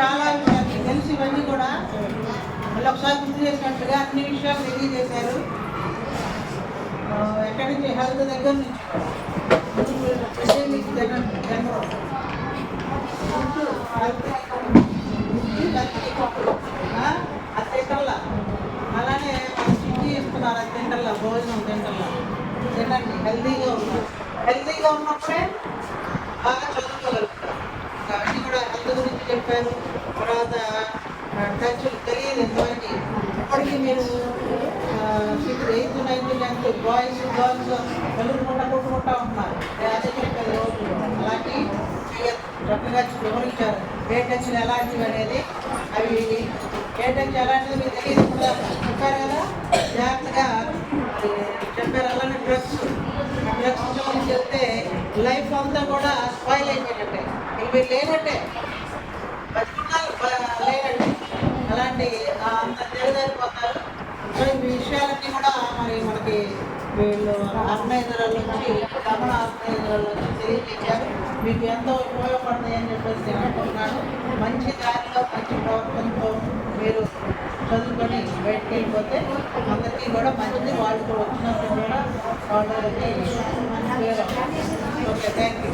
చాలా విషయాలు తెలిసి ఇవన్నీ కూడా మళ్ళీ ఒకసారి గుర్తు చేసినట్టుగా అన్ని విషయాలు తెలియజేశారు. ఎక్కడి నుంచి హెల్త్ దగ్గర నుంచి అది తింటల్లా, అలానే మనం చిట్టి ఇస్తున్నారు, అది తింటల్లా, భోజనం తింటల్లా తినండి. హెల్తీగా ఉన్నప్పుడే బాగా చదువుకోగలుగుతారు. అవన్నీ కూడా హెల్త్ గురించి చెప్పారు. తర్వాత టచ్లు తెలియదు ఎంతమంది ఇప్పటికీ మీరు 6th, 8th, 9th, 10th boys girls కొట్టుకుంటా ఉంటున్నారు. అదే చెప్పేది రోజు అలాంటి చక్కగా వివరించారు. ఏ టచ్లు ఎలాంటివి అనేది, అవి ఏ టచ్ ఎలాంటివి మీకు తెలియదు కూడా చెప్పారు కదా, జాగ్రత్తగా చెప్పారు. అలానే డ్రగ్స్ జోలికి వెళ్తే లైఫ్ అంతా కూడా స్పాయిల్ అయిపోయినట్టే, మీరు లేనట్టే, బతుకున్నారు లేనండి, అలాంటి అంత తెలియజారిపోతారు. సో ఈ విషయాలన్నీ కూడా మరి మనకి వీళ్ళు ఆర్గనైజర్ల నుంచి, రమణ ఆర్గనైజర్ల నుంచి తెలియజేశారు. మీకు ఎంతో ఉపయోగపడతాయి అని చెప్పేసి నేను అనుకుంటున్నాను. మంచి దారిలో మంచి ప్రవర్తనతో మీరు చదువుకొని బయటకు వెళ్ళిపోతే అందరికీ కూడా మంచిది, వాళ్ళు కూడా వచ్చినందుకు కూడా వాళ్ళకి ఉపయోగం. Okay, thank you.